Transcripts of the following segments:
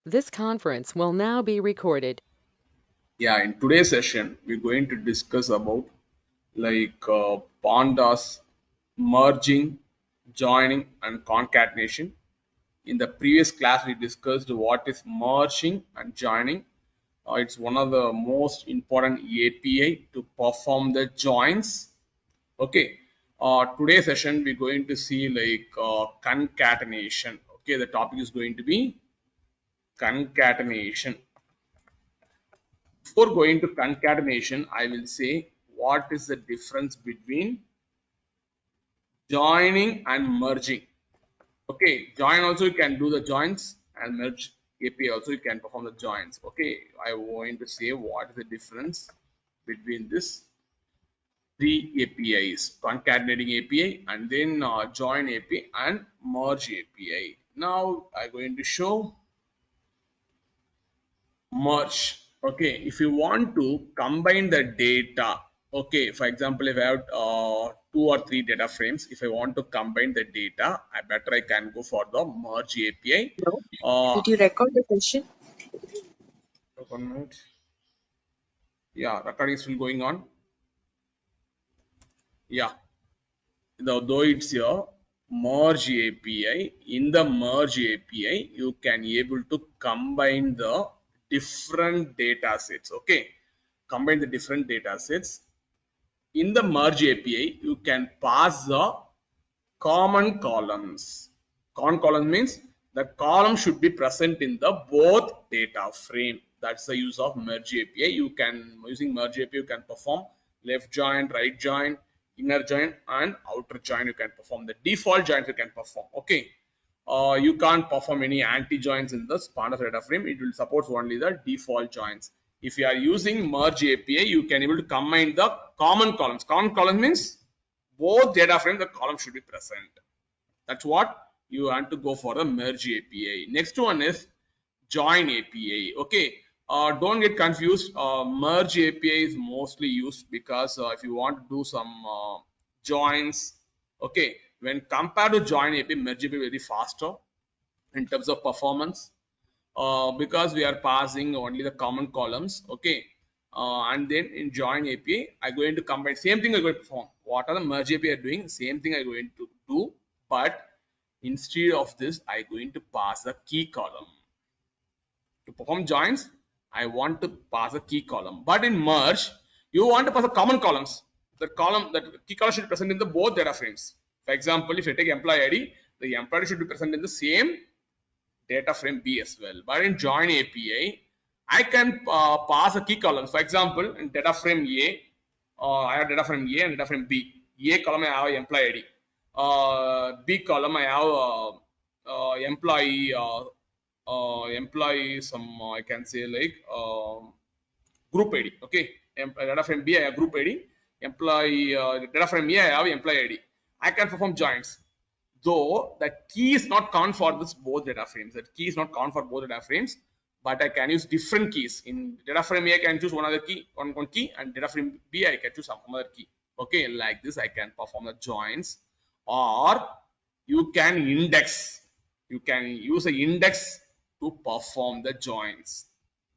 This conference will now be recorded. Yeah, in today's session, we're going to discuss about pandas merging, joining, and concatenation. In the previous class, we discussed what is merging and joining. It's one of the most important API to perform the joins. Okay. Today's session, we're going to see concatenation. Okay, the topic is going to be concatenation. Before going to concatenation, I will say what is the difference between joining and merging. Okay, join also you can do the joins and merge API also you can perform the joins. Okay, I want to say what is the difference between this three APIs, concatenating API and then join API and merge API. Now I'm going to show merge. Okay, if you want to combine the data, okay, for example, if I have two or three data frames, if I want to combine the data, I can go for the merge API. Hello. uh Did you record the session? 1 minute. Yeah, recording is still going on. Yeah, though it's your merge API, in the merge API you can able to combine the different data sets. Okay, combine the different data sets. In the merge API, you can pass the common columns. Common column means the column should be present in the both data frame. That's the use of merge API. You can, using merge API, you can perform left join, right join, inner join, and outer join. You can perform the default joins. You can perform. Okay. You can't perform any anti joins in the Pandas data frame. It will support only the default joins. If you are using merge API, you can able to combine the common columns. Common column means both data frame, the column should be present. That's what you want to go for the merge API. Next one is join API. Okay, don't get confused. Merge API is mostly used because if you want to do some joins, okay, when compared to join API, merge API is very faster in terms of performance, because we are passing only the common columns. Okay, and then in join API I'm going to combine same thing. I'm going to perform what are the merge API are doing, same thing I'm going to do, but instead of this I'm going to pass a key column. To perform joins, I want to pass a key column, but in merge you want to pass a common columns. The column, that key column should be present in the both data frames. For example, if I take employee ID, the employee should be present in the same data frame B as well. But in join API, I can pass a key columns. For example, in data frame A, I have data frame A and data frame B. A column I have employee ID. B column I have employee employee some I can say group ID. Okay, data frame B I have group ID. Employee data frame A I have employee ID. I can perform joins, though the key is not common for this both data frames. That key is not common for both data frames, but I can use different keys. In data frame A I can choose one other key, one key, and data frame B I can choose some other key. Okay, like this I can perform the joins. Or you can index, you can use an index to perform the joins.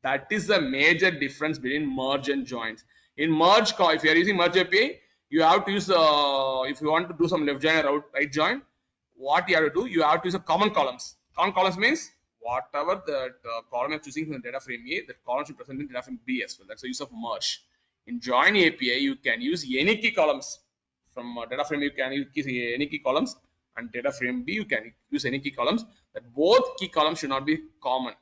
That is the major difference between merge and joins. In merge, if you are using merge API, you have to use if you want to do some left join or right join, what you have to do, you have to use a common columns. Common columns means whatever the column you're choosing from the data frame A, that column should present in data frame B as well. That's the use of merge. In join API, you can use any key columns. From data frame you can use any key columns, and data frame B you can use any key columns. That both key columns should not be common.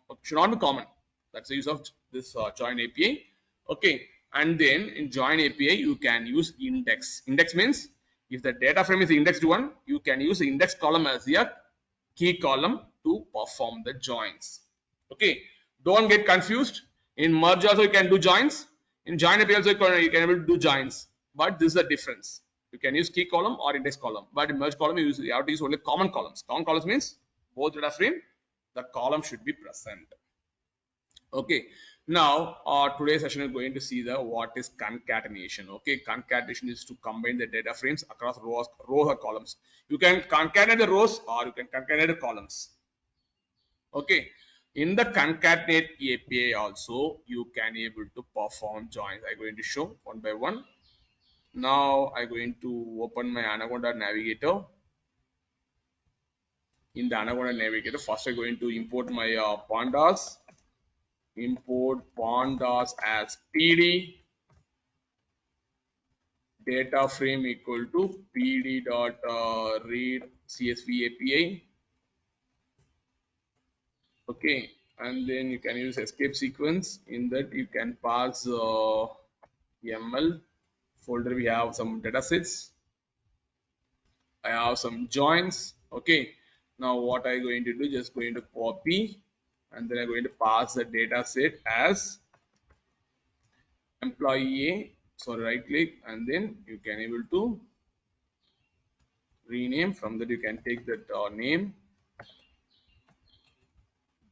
That's the use of this join API. Okay, and then in join API you can use index. Index means if the data frame is indexed one, you can use the index column as your key column to perform the joins. Okay, don't get confused. In merge also you can do joins. In join API also you can able to do joins, but this is the difference. You can use key column or index column, but in merge column you have to use only common columns. Common columns means both data frame, the column should be present. Okay, now today's session is going to see the what is concatenation. Okay, concatenation is to combine the data frames across rows or columns. You can concatenate the rows or you can concatenate the columns. Okay, In the concatenate API also you can able to perform joins. I'm going to show one by one. Now I'm going to open my Anaconda navigator. In the Anaconda navigator, first I'm going to import my pandas. Import pandas as pd data frame equal to pd dot read csv API. Okay, and then you can use escape sequence. In that you can pass YAML folder. We have some data sets. I have some joins. Okay, now what I'm going to do, just going to copy, and then I'm going to pass the data set as employee A. So right click, and then you can able to rename. From that you can take that name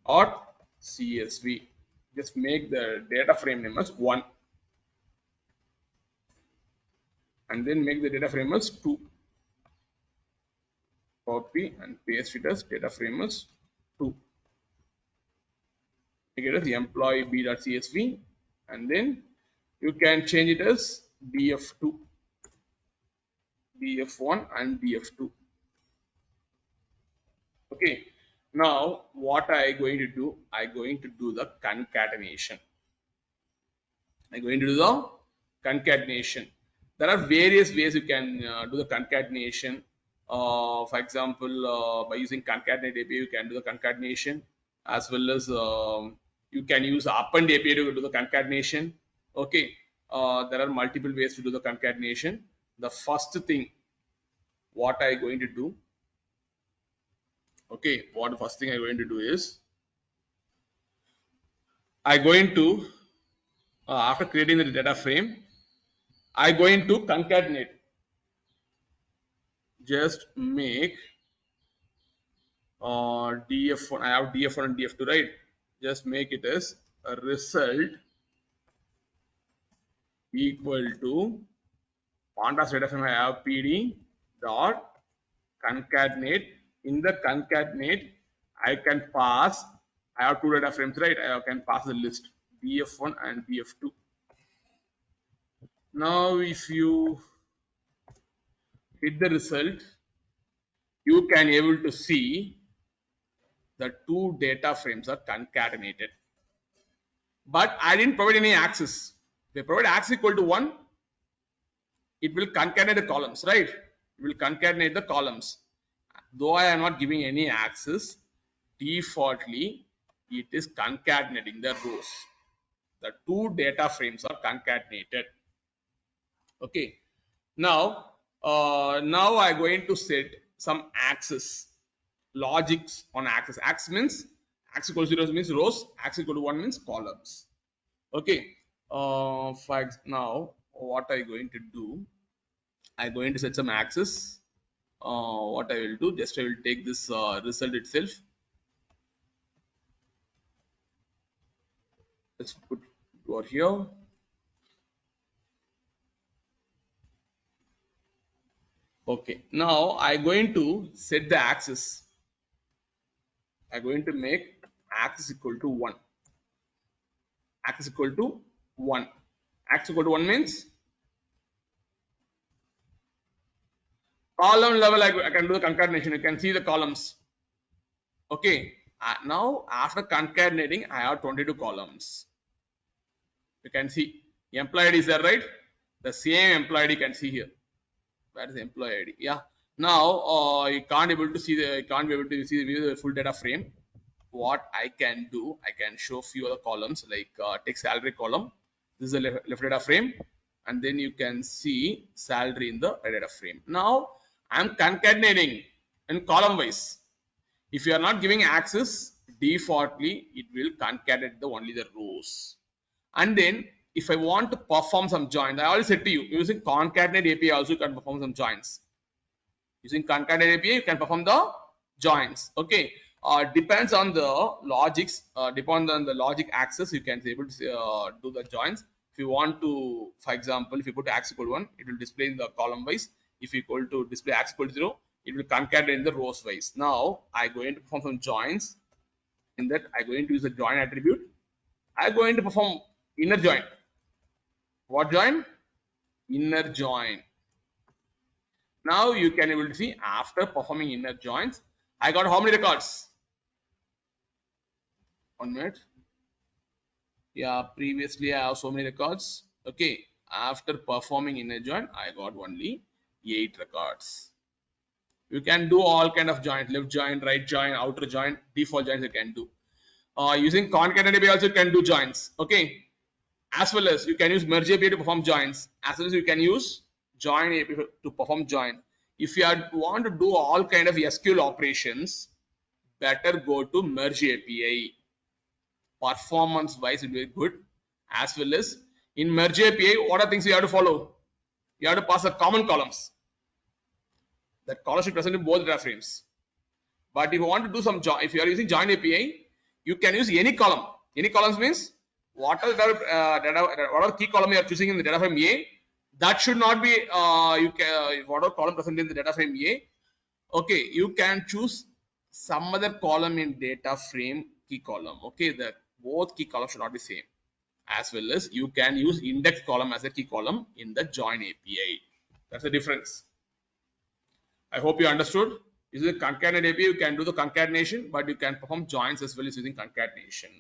dot csv. Just make the data frame name as 1, and then make the data frame as 2. Copy and paste it as data frame as 2. Make it as employee b.csv, and then you can change it as df2, df1 and df2. Okay, now what I going to do, I going to do the concatenation. I'm going to do the concatenation. There are various ways you can do the concatenation. For example, by using concatenate API, you can do the concatenation, as well as you can use append API to do the concatenation. Okay, there are multiple ways to do the concatenation. The first thing, what I going to do, okay, what the first thing I'm going to do is, I going to after creating the data frame, I going to concatenate. Just make df1. I have df1 and df2, right? Just make it as a result equal to Pandas data frame. I have pd dot concatenate. In the concatenate, I can pass. I have two data frames, right? I can pass the list df1 and df2. Now, if you hit the result, you can able to see the two data frames are concatenated. But I didn't provide any access. If I provide access equal to 1, it will concatenate the columns, right? It will concatenate the columns. Though I am not giving any access, defaultly it is concatenating the rows. The two data frames are concatenated. Okay. Now I'm going to set some access logics on access. Access means access equal to 0 means rows, access equal to 1 means columns. Okay, now what I'm going to do, I'm going to set some access. What I will do, just I will take this result itself. Let's put it over here. Okay, now I'm going to set the access. I'm going to make access equal to 1. Access equal to 1. Access equal to 1 means column level. I can do the concatenation. You can see the columns. Okay, now after concatenating, I have 22 columns. You can see employee ID is there, right? The same employee ID you can see here. That is the employee ID. Yeah. Now you can't able to see the, you can't be able to see the full data frame. What I can do, I can show few other columns, like take salary column. This is the left data frame, and then you can see salary in the right data frame. Now I'm concatenating in column wise. If you are not giving access, defaultly it will concatenate the only the rows. And then if I want to perform some joins, I already said to you, using concatenate API also you can perform some joins. Using concatenate API you can perform the joins. Okay, depends on the logics, depend on the logic access, you can be able to do the joins. If you want to, for example, if you put access equal 1, it will display in the column wise. If you equal to display access equal 0, it will concatenate in the rows wise. Now I go into perform some joins. In that, I'm going to use the join attribute. I'm going to perform inner join. What join? Inner join. Now you can able to see after performing inner joins, I got how many records? 1 minute. Yeah, previously I have so many records. Okay, after performing inner join, I got only 8 records. You can do all kind of joint, left join, right join, outer join, default joins you can do. Using concatenate API also you can do joins. Okay, as well as you can use merge API to perform joins. As well as you can use join API to perform join. If you want to do all kind of SQL operations, better go to merge API. Performance wise it will be good. As well as in merge API, what are things you have to follow? You have to pass the common columns. That column should present in both data frames. But if you want to do some join, if you are using join API, you can use any column. Any columns means whatever key column you are choosing in the data frame A, that should not be whatever column present in the data frame A. Okay, you can choose some other column in data frame key column. Okay, that both key columns should not be same. As well as you can use index column as a key column in the join API. That's the difference. I hope you understood. Using the concatenate API, you can do the concatenation, but you can perform joins as well as using concatenation.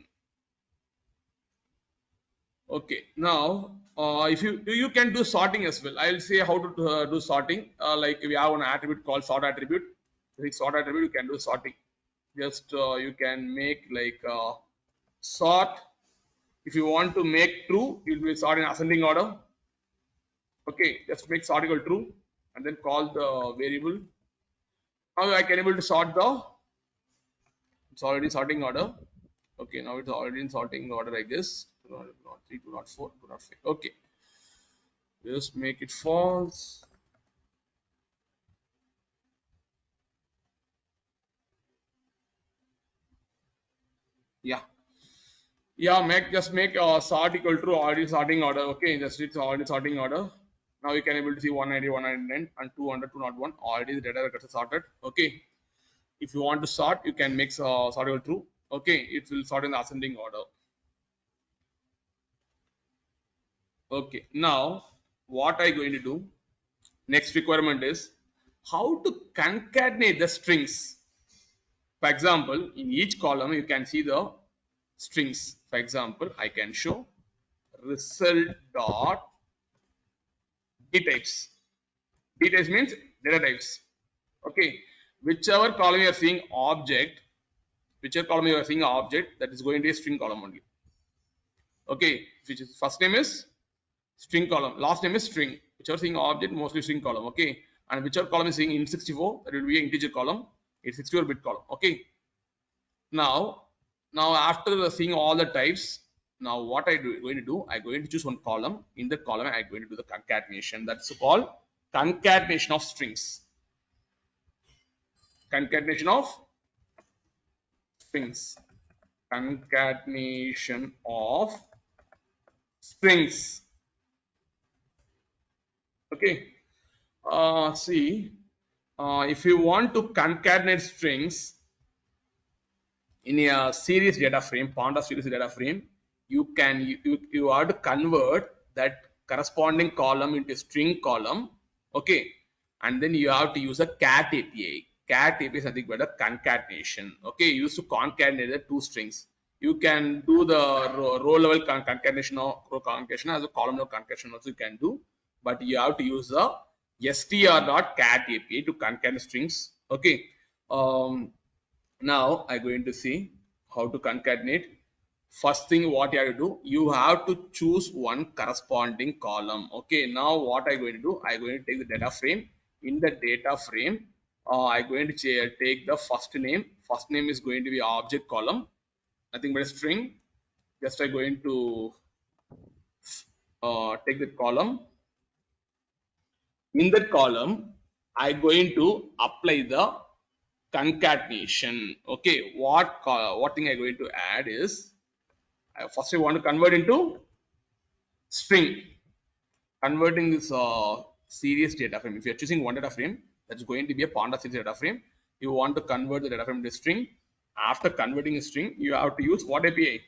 Okay, now if you can do sorting as well. I'll say how to do sorting. Like we have an attribute called sort attribute. Using sort attribute, you can do sorting. Just you can make like sort. If you want to make true, it will sort in ascending order. Okay, just make sort equal true, and then call the variable. Now I can able to sort the. It's already sorting order. Okay, now it's already in sorting order, I guess. 203, 204, 205. Okay, just make it false. Yeah, just make sort equal to already sorting order. Okay, just it's already sorting order. Now you can able to see 190, 199, and 200, 201. Already the data records are sorted. Okay, if you want to sort, you can make sort equal true. Okay, it will sort in the ascending order. Okay, now what I going to do? Next requirement is how to concatenate the strings. For example, in each column you can see the strings. For example, I can show result dot dtypes. Dtypes means data types. Okay, whichever column you are seeing object, whichever column you are seeing object, that is going to be a string column only. Okay, which is first name is string column, last name is string. Whichever seeing object, mostly string column. Okay, and whichever column is seeing int64, that will be an integer column. It's 64-bit column. Okay. Now after seeing all the types, now what I do going to do, I'm going to choose one column. In the column, I'm going to do the concatenation. That's called concatenation of strings. Concatenation of strings. Concatenation of strings. Okay. See, if you want to concatenate strings in a series data frame, Pandas series data frame, you have to convert that corresponding column into string column. Okay, and then you have to use a cat API. Cat API is nothing but a concatenation. Okay, used to concatenate the two strings. You can do the row level concatenation or row concatenation as a column level concatenation also you can do, but you have to use the str.cat API to concatenate strings. Okay. Now I'm going to see how to concatenate. First thing what you have to do, you have to choose one corresponding column. Okay, now what I'm going to do, I'm going to take the data frame. In the data frame, I'm going to take the first name. First name is going to be object column, nothing but a string. Just I'm going to take the column. In that column, I'm going to apply the concatenation. Okay, what thing I'm going to add is first I want to convert into string. Converting this series data frame. If you're choosing one data frame, that's going to be a Pandas series data frame. You want to convert the data frame to string. After converting a string, you have to use what API?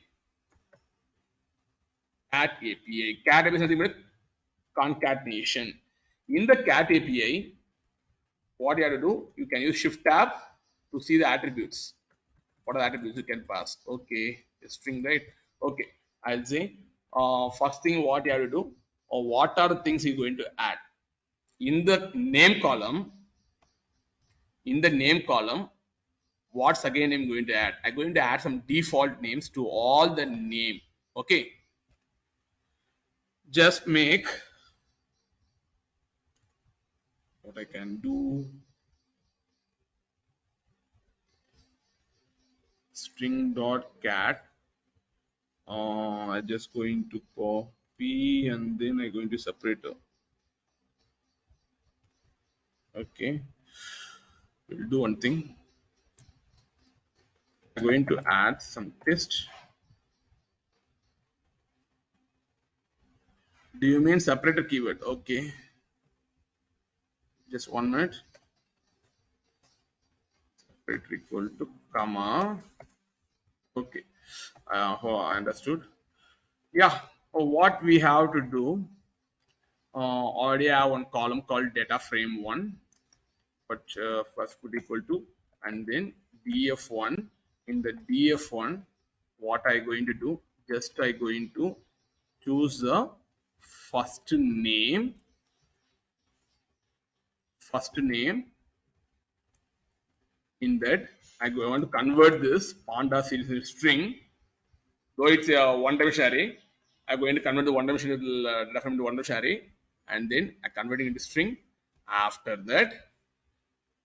Cat API. Cat API is nothing but concatenation. In the cat API, what you have to do? You can use Shift Tab to see the attributes. What are the attributes you can pass? Okay, a string, right? Okay, I'll say first thing what you have to do, or what are the things you're going to add in the name column. In the name column, what's again I'm going to add? I'm going to add some default names to all the name. Okay, just make what I can do string dot cat. I'm just going to copy and then I'm going to separator. Okay, we'll do one thing. I'm going to add some text. Do you mean separator keyword? Okay, just 1 minute. Separator equal to comma. Okay, I understood. Yeah, what we have to do, already I have one column called data frame 1, but first put equal to, and then df1. In the df1, what I going to do, just I going to choose the first name, in that I want to convert this Pandas series into string. Though it's a one-dimensional array, I'm going to convert the one-dimensional data frame into one-dimensional array, and then I convert it into string. After that,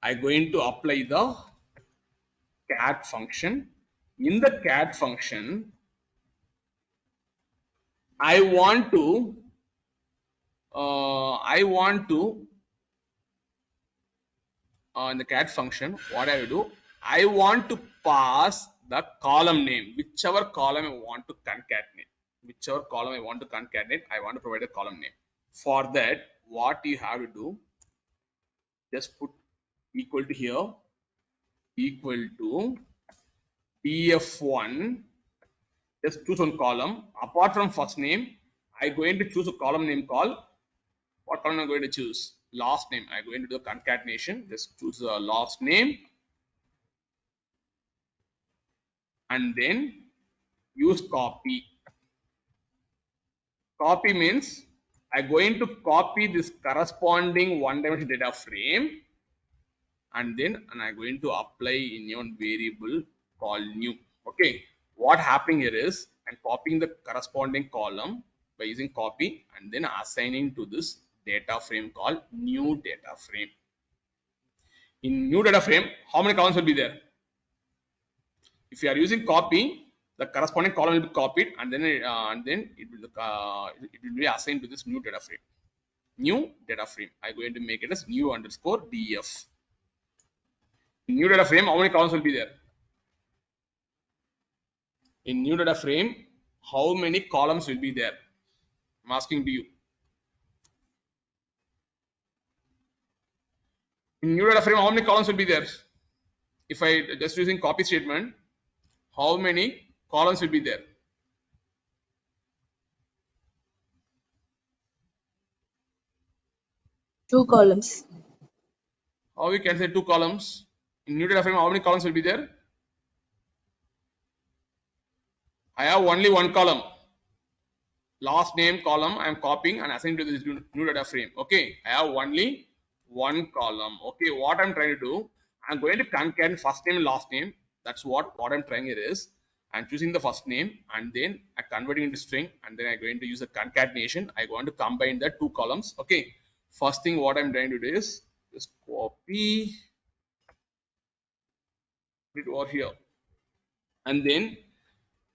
I'm going to apply the cat function. In the cat function, I want to in the cat function, what I will do, I want to pass the column name, whichever column I want to concatenate. Whichever column I want to concatenate, I want to provide a column name. For that, what you have to do, just put equal to here, equal to df1. Just choose one column. Apart from first name, I'm going to choose a column name called, what column I'm going to choose? Last name. I'm going to do concatenation. Just choose the last name and then use copy. Copy means I'm going to copy this corresponding one-dimensional data frame, and then I'm going to apply in one variable called new. Okay, what happening here is I'm copying the corresponding column by using copy and then assigning to this data frame called new data frame. In new data frame, how many columns will be there? If you are using copy, the corresponding column will be copied, and then it will be assigned to this new data frame. New data frame. I'm going to make it as new underscore df. In new data frame, how many columns will be there? In new data frame, how many columns will be there? I'm asking to you. In new data frame, how many columns will be there? If I just using copy statement, how many columns will be there? Two columns. How we can say two columns? In new data frame, how many columns will be there? I have only one column. Last name column I am copying and assigning to this new data frame. Okay, I have only one column. Okay, what I'm trying to do, I'm going to concatenate first name and last name. That's what I'm trying here is. I'm choosing the first name and then I'm converting into string, and then I'm going to use a concatenation. I want to combine the two columns. Okay, first thing what I'm trying to do is just copy it over here, and then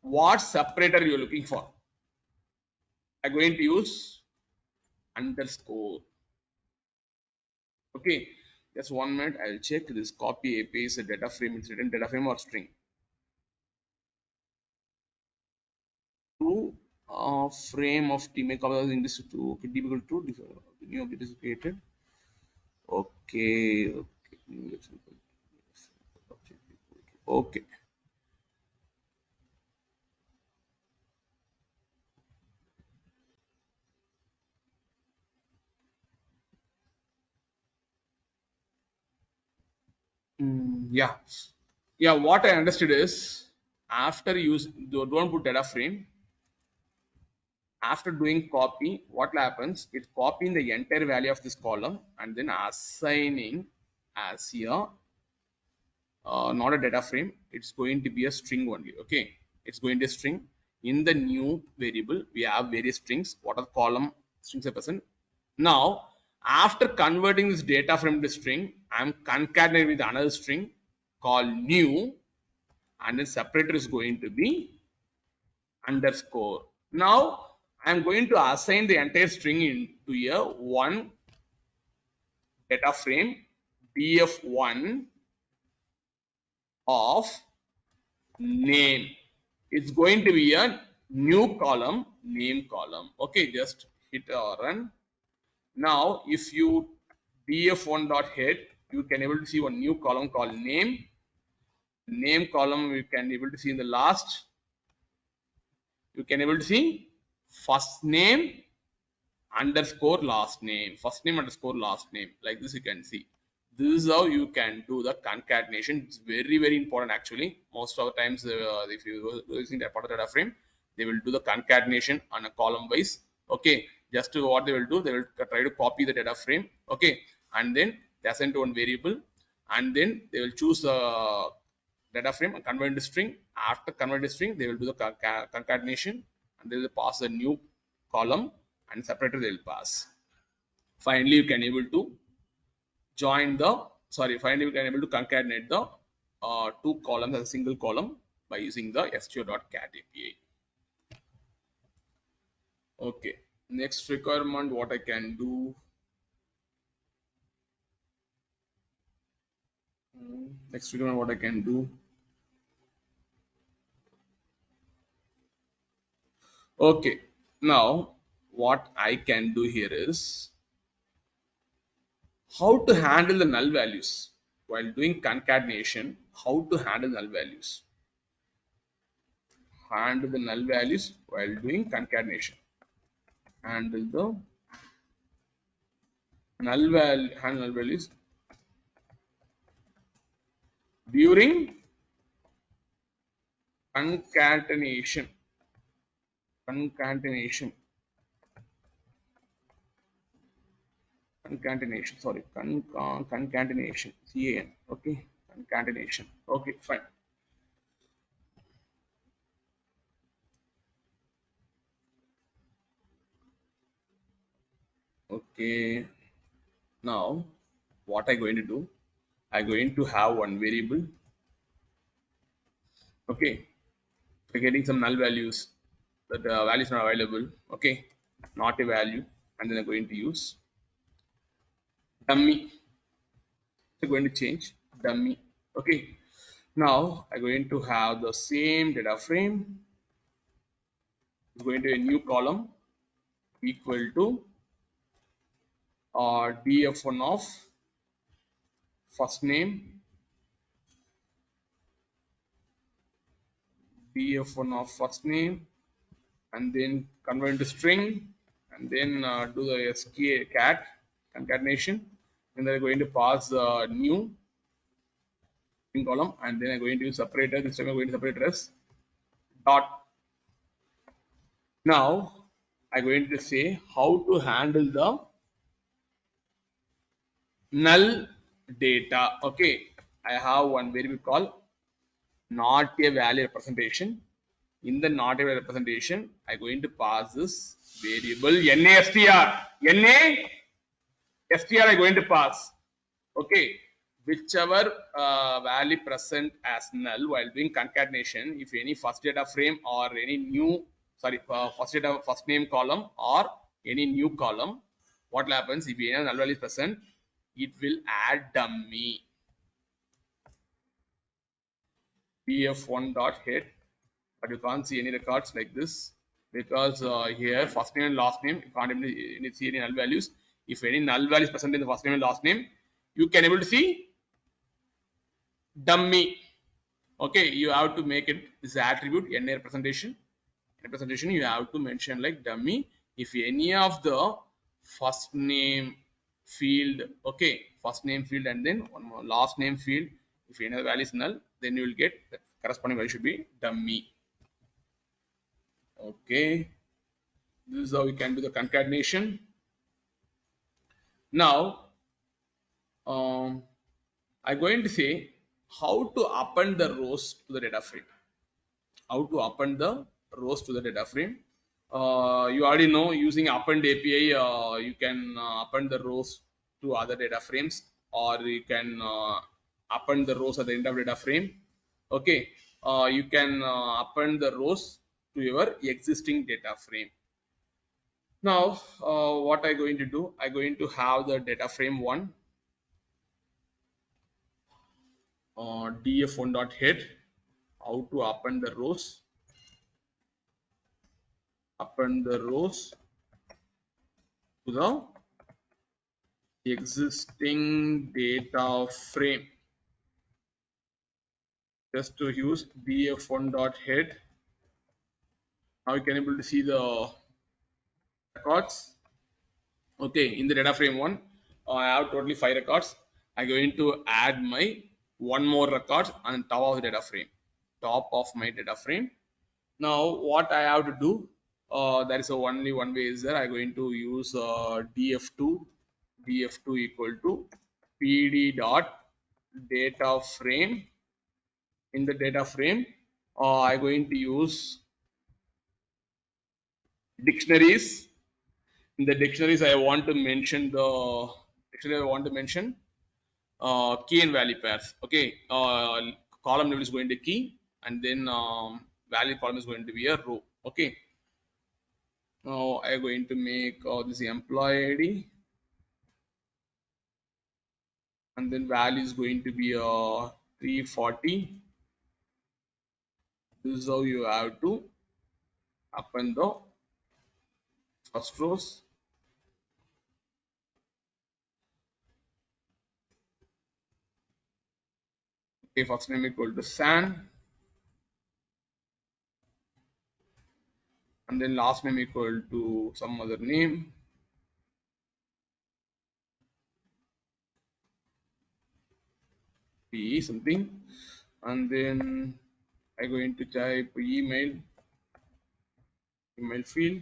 what separator you're looking for. I'm going to use underscore. Okay, just 1 minute. I'll check this copy API is a data frame. It's written data frame or string. To frame of team copy in this to equal to new object is created. Okay, okay, okay. Yeah, what I understood is after use don't put data frame. After doing copy, what happens? It's copying the entire value of this column and then assigning as here, not a data frame. It's going to be a string only. Okay, it's going to be a string. In the new variable, we have various strings. What are the column strings are present? Now, after converting this data frame to string, I'm concatenating with another string called new, and then separator is going to be underscore. Now I'm going to assign the entire string into a one data frame df1 of name. It's going to be a new column, name column. Okay, just hit run. Now if you df1 dot head, you can able to see one new column called name. Name column you can able to see in the last. You can able to see first name underscore last name, first name underscore last name, like this you can see. This is how you can do the concatenation. It's very important actually. Most of the times if you are using that part of the data frame, they will do the concatenation on a column wise. Okay, just to what they will do, they will try to copy the data frame. Okay, and then they assign to one variable, and then they will choose a data frame and convert the string. After convert the string, they will do the concatenation, and they will pass a new column, and separator they will pass. Finally, you can able to join the finally you can able to concatenate the two columns as a single column by using the sto.cat API. Okay, next requirement what I can do. Next requirement what I can do. Okay, now what I can do here is how to handle the null values while doing concatenation. How to handle null values? Handle the null values while doing concatenation. Handle the handle null values during concatenation. Concatenation. Concatenation. Sorry, concatenation. CAN. Okay, concatenation. Okay, fine. Okay, now what I'm going to do? I'm going to have one variable. Okay, we're getting some null values. That the value is not available. Okay, not a value, and then I'm going to use dummy. So going to change dummy. Okay, now I'm going to have the same data frame. It's going to a new column equal to df1 of first name, df1 of first name, and then convert into string, and then do the cat concatenation, and then I'm going to pass new column, and then I'm going to use separator. This time I'm going to separate as dot. Now I'm going to say how to handle the null data. Okay, I have one variable called not a value representation. In the not a value representation, I'm going to pass this variable nastr. Nastr I'm going to pass. Okay, whichever value present as null while doing concatenation, if any first data frame or any new first name column or any new column, what happens if any null value is present, it will add dummy df1 dot head, but you can't see any records like this because here first name and last name you can't even see any null values. If any null value is present in the first name and last name, you can able to see dummy. Okay, you have to make it this attribute na representation. You have to mention like dummy if any of the first name field, okay, first name field and then one more last name field, If any other value is null, then you will get the corresponding value should be dummy. Okay, this is how we can do the concatenation. Now, I'm going to say how to append the rows to the data frame. How to append the rows to the data frame. You already know using append API, you can append the rows to other data frames, or you can append the rows at the end of data frame. Okay, you can append the rows to your existing data frame. Now, what I'm going to do, I'm going to have the data frame one, df1.head, how to append the rows, to the existing data frame. Just to use df1.head. Now you can able to see the records. Okay, in the data frame one, I have totally 5 records. I'm going to add my one more record on top of the data frame. Top of my data frame. Now what I have to do, there is only one way is that I'm going to use df2 equal to pd dot data frame. In the data frame, I'm going to use dictionaries. In the dictionaries, I want to mention key and value pairs. Okay, column name is going to key, and then value column is going to be a row. Okay, now I'm going to make this employee ID, and then value is going to be 340. This is how you have to append the first rows. Okay, first name equal to San, and then last name equal to some other name, P something, and then I'm going to type email field,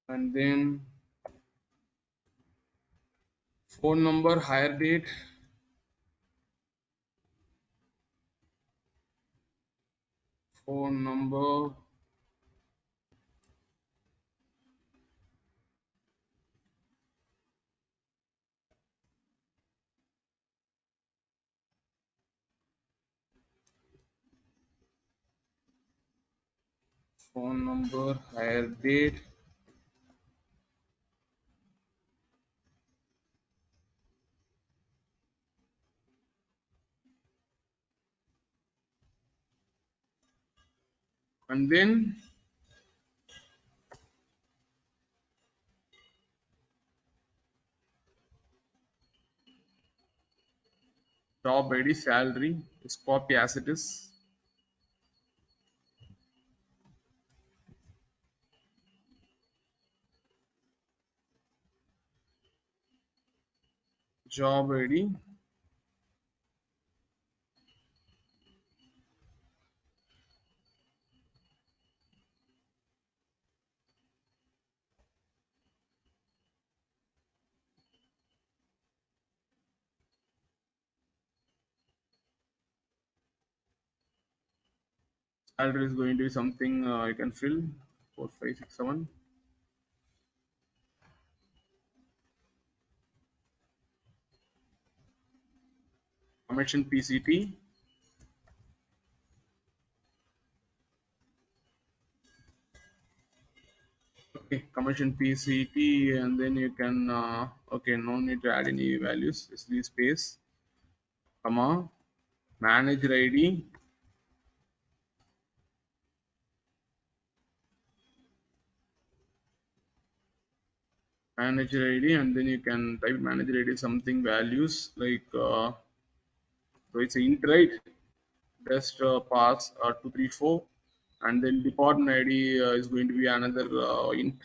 and then phone number, hire date, phone number, hire date, and then job ID, salary. Just copy as it is. Job ID, salary is going to be something you can fill 4567. Commission PCT. Okay, commission PCT, and then you can okay, no need to add any values. Just leave space, comma, manager ID, and then you can type manager ID something values like So it's int, right? Just pass 234, and then department ID is going to be another int.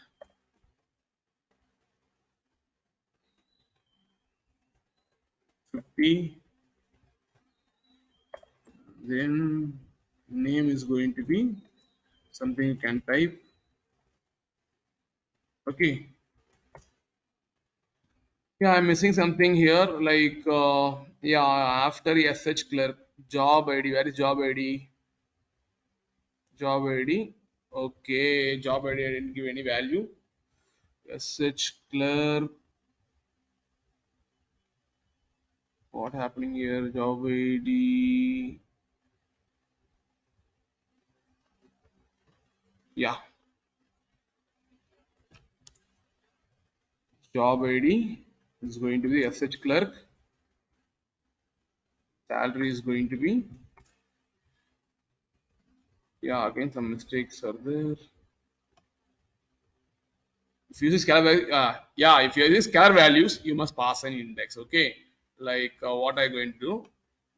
Then name is going to be something you can type. Okay. Yeah, I'm missing something here. Like yeah, after SH clerk job ID. Where is job ID? Job ID. Okay, job ID. I didn't give any value. SH clerk. What happening here? Job ID. Yeah, job ID is going to be SH clerk. Salary is going to be, yeah, again some mistakes are there. If you use scalar yeah, if you use scalar values, you must pass an index. Okay, like what I going to do?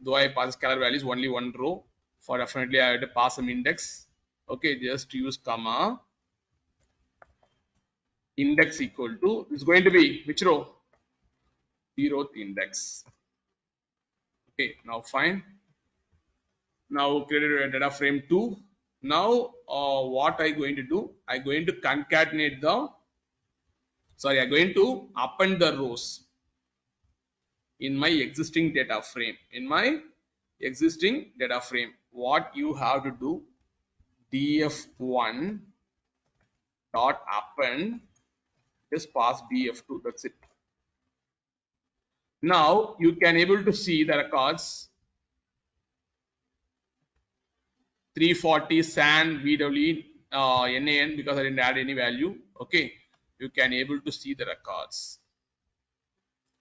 Though I pass scalar values only one row, for definitely I have to pass some index. Okay, just use comma index equal to, it's going to be which row? 0th index. Okay, now fine. Now created a data frame 2. Now what I going to do? I going to concatenate the, sorry, I'm going to append the rows in my existing data frame. In my existing data frame, what you have to do, df1 dot append, just pass df2, that's it. Now you can able to see the records 340 san vw nan, because I didn't add any value. Okay, you can able to see the records.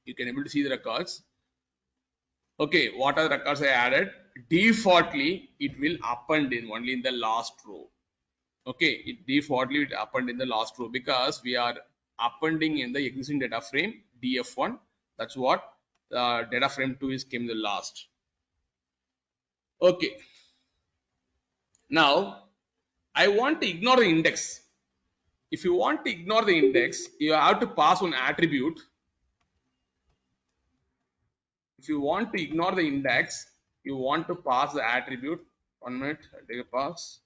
You can able to see the records. Okay, what are the records I added? Defaultly, it will append in only in the last row. Okay, it defaultly it append in the last row because we are appending in the existing data frame df1. That's what data frame 2 is came the last. Okay, now I want to ignore the index. If you want to ignore the index, you have to pass one attribute. If you want to ignore the index, you want to pass the attribute. 1 minute, I'll take a pass.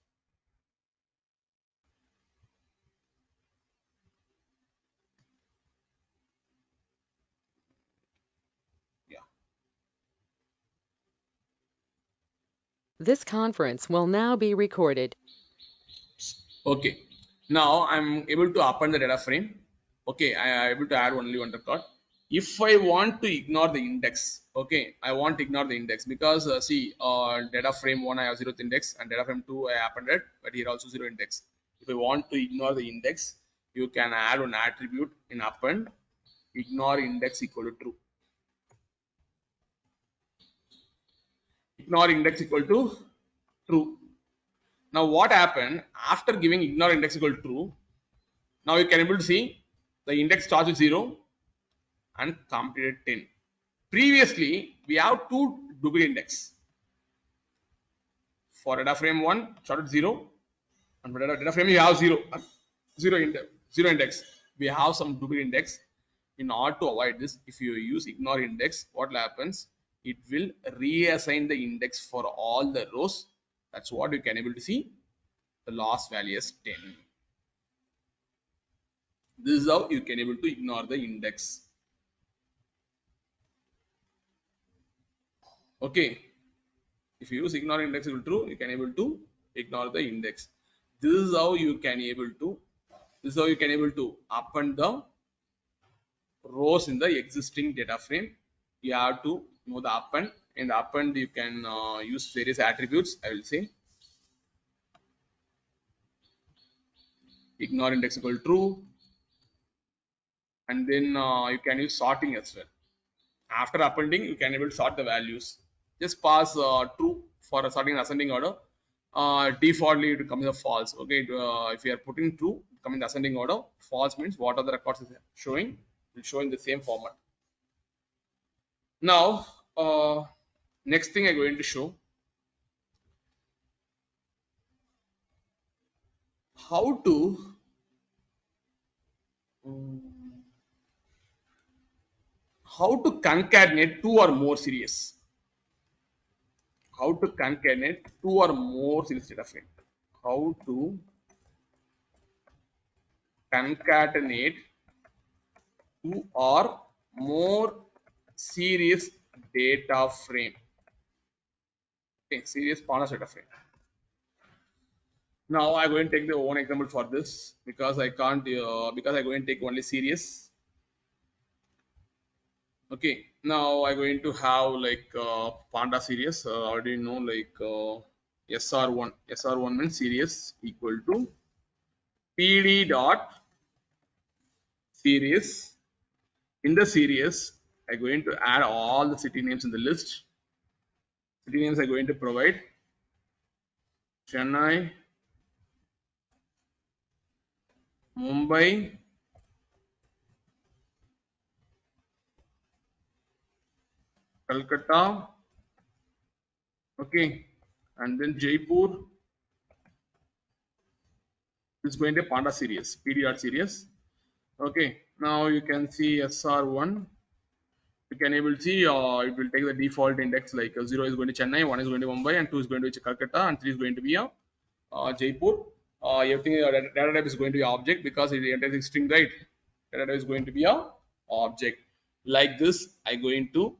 Yeah. This conference will now be recorded. Okay. Now I'm able to append the data frame. Okay, I am able to add only one record. If I want to ignore the index, okay, I want to ignore the index because see, data frame 1 I have 0th index and data frame 2 I appended, but here also 0 index. If I want to ignore the index, you can add an attribute in append, ignore index equal to true. Ignore index equal to true. Now what happened after giving ignore index equal to true? Now you can able to see the index starts with 0 and completed 10. Previously, we have two duplicate index. For data frame 1, started 0, and for data frame you have 0, 0 index, 0 index. We have some duplicate index. In order to avoid this, if you use ignore index, what happens? It will reassign the index for all the rows. That's what you can able to see. The last value is 10. This is how you can able to ignore the index. Okay, if you use ignore index equal true, you can able to ignore the index. This is how you can able to, this is how you can able to append the rows in the existing data frame. You have to know the append. In the append you can use various attributes. I will say ignore index equal true, and then you can use sorting as well. After appending, you can able to sort the values. Just pass true for sorting in ascending order. Defaultly it comes as false. Okay, if you are putting true, come in the ascending order. False means what are the records is showing, will show in the same format. Now Next thing I'm going to show how to concatenate two or more series. How to concatenate two or more series data frame. How to concatenate two or more series data frame. Okay, series Pandas data frame. Now I'm going to take the one example for this because I can't because I'm going to take only series. Okay, now I'm going to have like Panda series. Already know like SR1. SR1 means series equal to PD dot series. In the series, I'm going to add all the city names in the list. City names are going to provide Chennai, Mumbai, Calcutta, okay, and then Jaipur is going to Panda series, PD dot series. Okay, now you can see SR1. You can able to see it will take the default index like 0 is going to Chennai, 1 is going to Mumbai, and 2 is going to Calcutta, and 3 is going to be Jaipur. Everything data type is going to be object because it enters string, right? Data type is going to be a object. Like this, I'm going to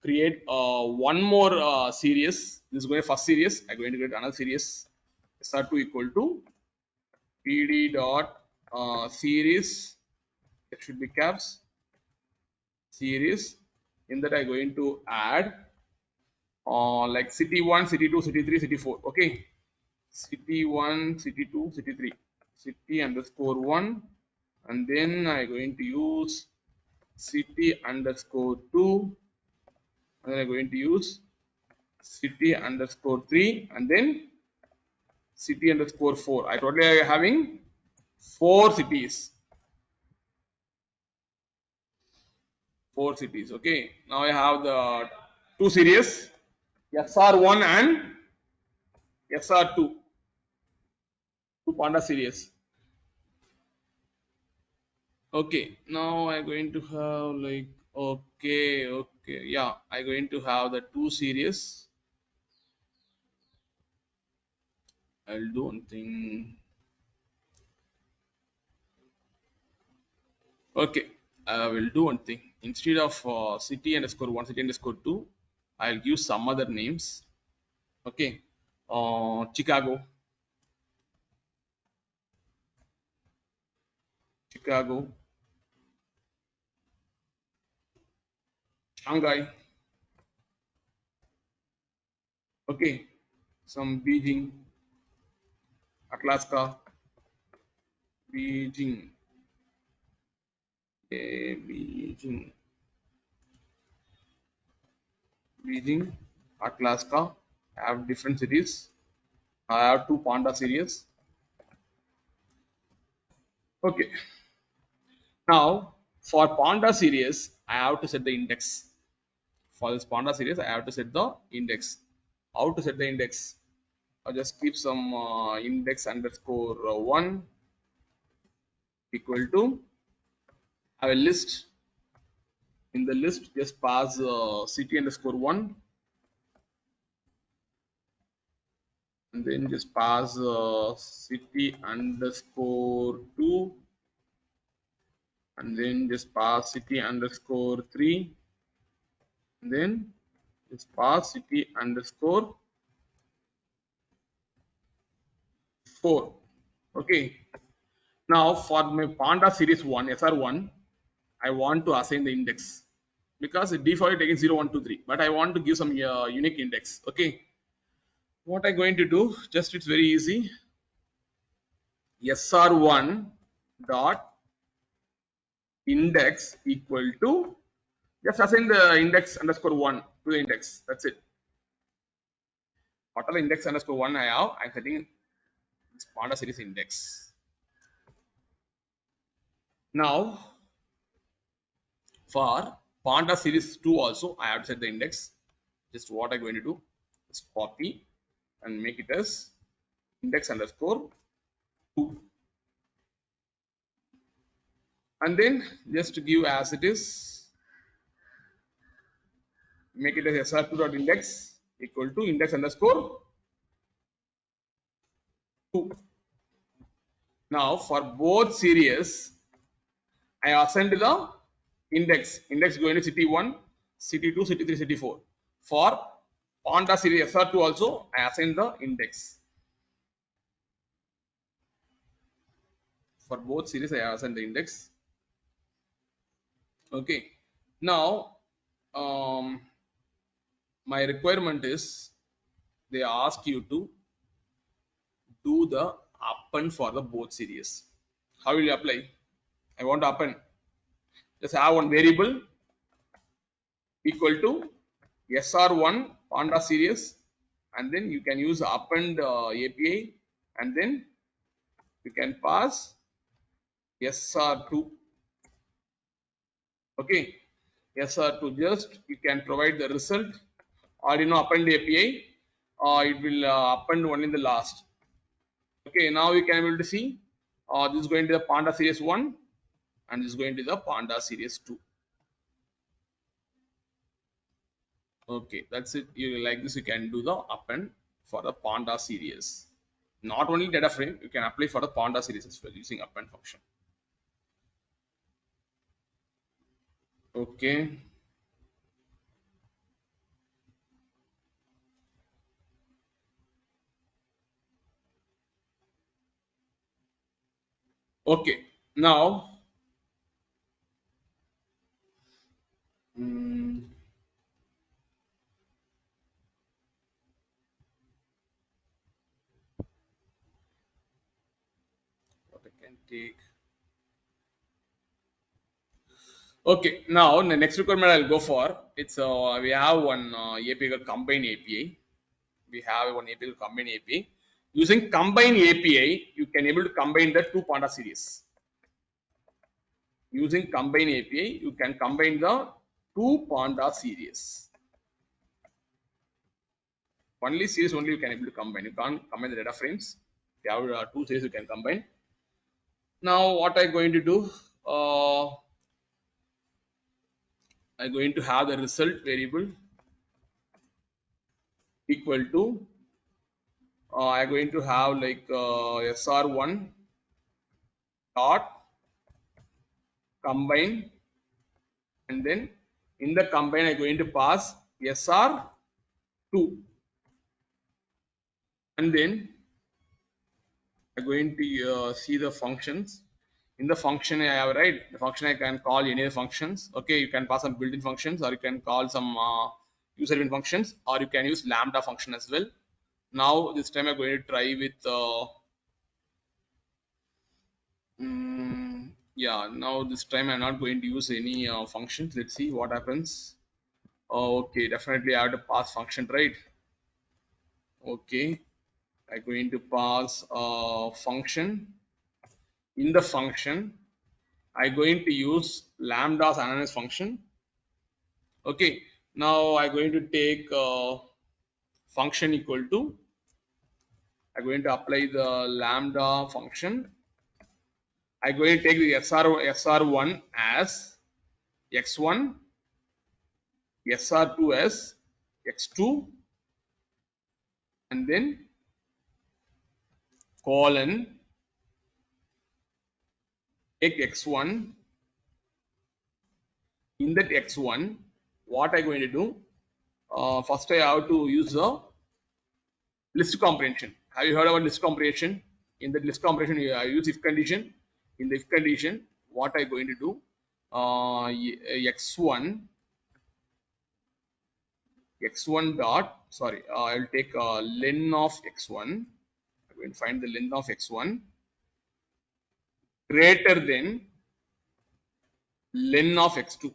create one more series. This is going to first series. I'm going to create another series. SR2 equal to pd dot series. It should be caps series. In that, I'm going to add like city 1, city 2, city 3, city 4. Okay, city 1, city 2, city 3, city underscore 1, and then I'm going to use city underscore 2, and then I'm going to use city underscore 3, and then city underscore 4. I totally having 4 cities. 4 cities. Okay, now I have the two series SR1 and SR2, two Panda series. Okay, now I'm going to have like okay, yeah, I'm going to have the two series. I'll do one thing. Okay, I will do one thing. Instead of city underscore 1, city underscore 2, I'll give some other names. Okay, Chicago, Chicago, Shanghai. Okay, some Beijing, Alaska, Beijing, Beijing, Beijing, Alaska. I have different cities. I have two Panda series. Okay, now for Panda series, I have to set the index. For this Panda series, I have to set the index. How to set the index? I'll just keep some index underscore 1 equal to have a list. In the list, just pass city underscore 1 and then just pass city underscore 2 and then just pass city underscore 3 and then just pass city underscore 4. Okay, now for my Panda series 1 SR1, I want to assign the index because the default is taking 0, 1, 2, 3, but I want to give some unique index. Okay, what I'm going to do, just it's very easy. SR1 dot index equal to, just assign the index underscore 1 to the index. That's it. Whatever index underscore 1 I have, I'm setting this Panda series index. Now for Panda series 2 also, I have to set the index. Just what I'm going to do is copy and make it as index underscore 2, and then just to give as it is, make it as sr2.index equal to index underscore 2. Now for both series, I assigned the index going to city1, city2, city3, city4. For Pandas series SR2 also, I assign the index. For both series, I assign the index. Okay. Now, my requirement is they ask you to do the append for the both series. How will you apply? I want to append. Just have one variable equal to SR1 Panda series, and then you can use append API, and then you can pass SR2. Okay, SR2, just you can provide the result, or append API, it will append only in the last. Okay, now you can be able to see this is going to the Panda series 1 and this is going to the Panda series 2. Okay, that's it. You like this, you can do the append for the Panda series. Not only DataFrame, you can apply for the Panda series as well using append function. Okay. Okay. Now, what I can take. Okay, now the next requirement I'll go for, it's we have one API called combine API. We have one API called combine API. Using combine API, you can able to combine the two Panda series. Using combine API, you can combine the two Panda series. Only series only you can able to combine. You can't combine the data frames. If you have two series, you can combine. Now, what I'm going to do? I'm going to have the result variable equal to I'm going to have like SR1 dot combine, and then in the combine I'm going to pass SR2, and then I'm going to see the functions. In the function I have, right, the function I can call any of the functions. Okay, you can pass some built-in functions, or you can call some user-driven functions, or you can use lambda function as well. Now this time I'm going to try with yeah, now this time I'm not going to use any functions. Let's see what happens. Okay, definitely I have to pass function, right? Okay, I'm going to pass function. In the function, I'm going to use lambda's analysis function. Okay, now I'm going to take function equal to, I'm going to apply the lambda function. I'm going to take the SR1 as x1, SR2 as x2, and then colon take x1. In that x1, what I'm going to do? First, I have to use the list comprehension. Have you heard about list comprehension? In the list comprehension, I use if condition. In the if condition, what I'm going to do? x1 dot, sorry, I'll take len of x1. I'm going to find the len of x1 greater than len of x2.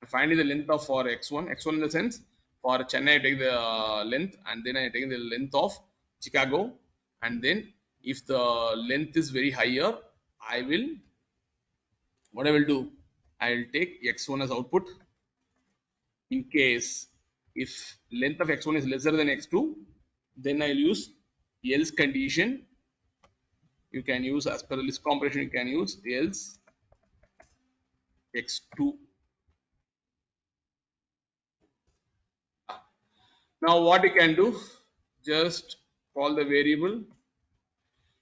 Finding the length of for x1 in the sense for Chennai I take the length, and then I take the length of Chicago, and then if the length is very higher, I will, what I will do, I will take x1 as output, In case if length of x1 is lesser than x2, then I'll use else condition. You can use as per the list compression, you can use else x2. Now what you can do, just call the variable.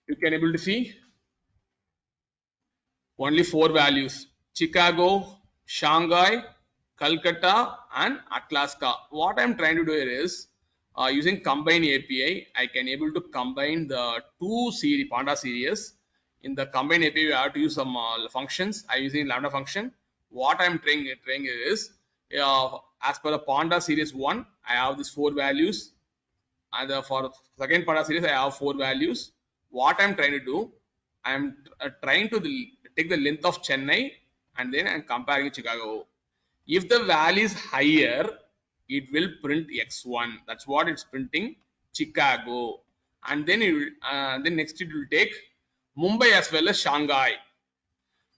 You can able to see only 4 values: Chicago, Shanghai, Calcutta, and Alaska. What I'm trying to do here is using combine API, I can able to combine the two series, Panda series. In the combine API, we have to use some functions. I'm using lambda function. What I'm trying is as per the Panda series 1, I have these 4 values, and for second Panda series, I have 4 values. What I'm trying to do, I'm trying to take the length of Chennai and then I'm comparing Chicago. If the value is higher, it will print x1. That's what it's printing, Chicago. And then then next it will take Mumbai as well as Shanghai.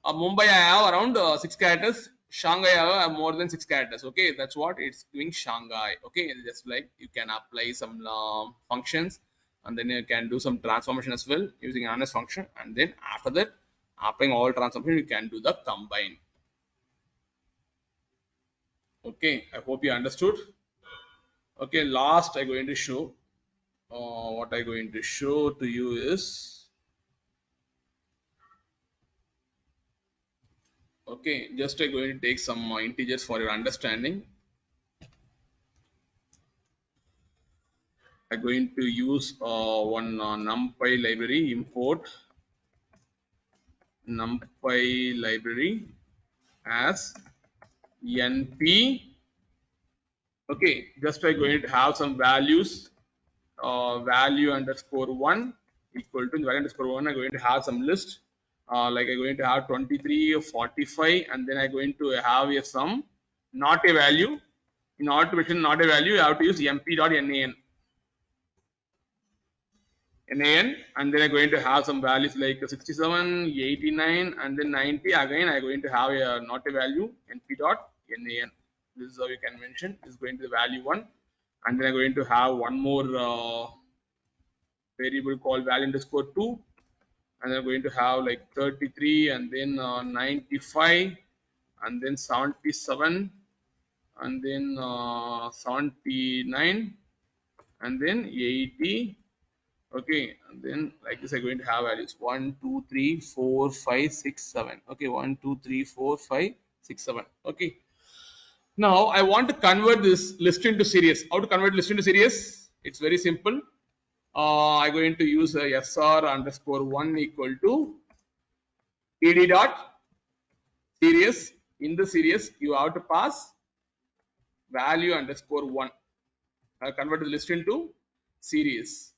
Mumbai I have around 6 characters. Shanghai I have more than 6 characters. Okay, that's what it's doing, Shanghai. Okay, just like you can apply some functions, and then you can do some transformation as well using an honest function, and then after that, applying all transformation, you can do the combine. Okay, I hope you understood. Okay, last I'm going to show. What I'm going to show to you is, okay, just I'm going to take some integers for your understanding. I'm going to use one numpy library, import numpy library as np. Okay, just I'm going to have some values, value underscore 1 equal to value underscore 1. I'm going to have some list, like I'm going to have 23 or 45, and then I'm going to have a sum, not a value. In order to mention not a value, you have to use mp.nan. NaN, and then I'm going to have some values like 67, 89, and then 90. Again, I'm going to have a not a value, np.nan. This is how you can mention. This is going to the value 1, and then I'm going to have one more variable called value underscore 2, and I'm going to have like 33, and then 95, and then 77, and then 79, and then 80. Okay, and then like this I'm going to have values 1 2 3 4 5 6 7. Okay, 1 2 3 4 5 6 7. Okay, now I want to convert this list into series. How to convert list into series? It's very simple. I'm going to use a sr underscore 1 equal to td dot series. In the series you have to pass value underscore 1. Convert the list into series.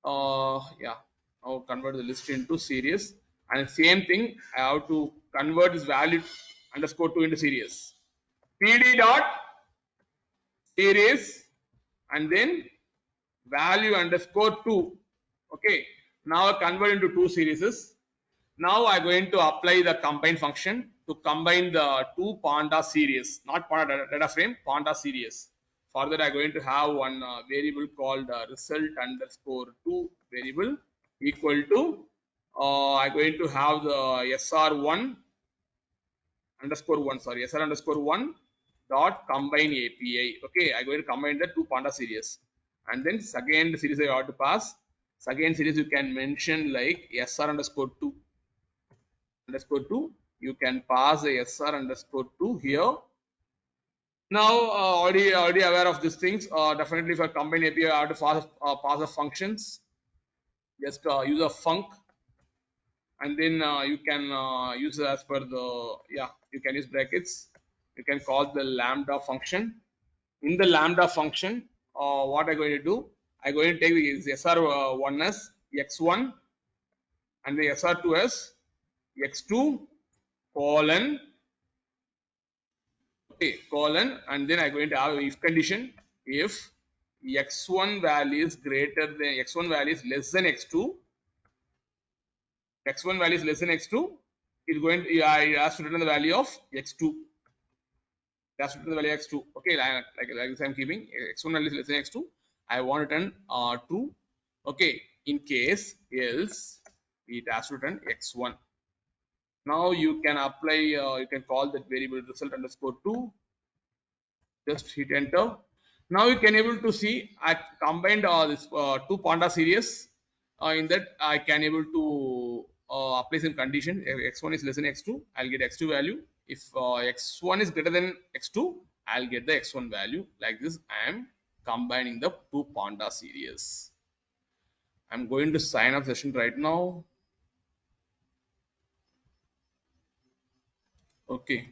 Yeah, I'll convert the list into series, and same thing I have to convert this value underscore 2 into series. PD dot series, and then value underscore 2. Okay, now I convert into two series. Now I'm going to apply the combine function to combine the two Panda series, not Panda data frame, Panda series. For that, I'm going to have one variable called result underscore 2 variable equal to, I'm going to have the sr1 underscore 1, sorry, sr underscore 1 dot combine API. Okay, I'm going to combine the two Panda series. And then second series I have to pass. Second series you can mention like sr underscore 2 underscore 2. You can pass a sr underscore 2 here. Now already aware of these things. Definitely for combine API I have to pass the functions. Just use a func, and then you can use as per the, yeah, you can use brackets. You can call the lambda function. In the lambda function, what I'm going to do, I'm going to take the sr1 as x1 and the sr2 as x2 colon, okay, colon, and then I'm going to have if condition. If x1 value is greater than x1 value is less than x2, x1 value is less than x2, it's going to, it has to return the value of x2. That's the value x2. Okay, like this I'm keeping x1 is less than x2. I want to return true. Okay, in case else it has to return x1. Now you can apply, you can call that variable result underscore 2. Just hit enter. Now you can able to see I combined this two Panda series. In that I can able to apply some condition. If x1 is less than x2, I'll get x2 value. If x1 is greater than x2, I'll get the x1 value. Like this, I am combining the two Panda series. I'm going to sign up session right now. Okay.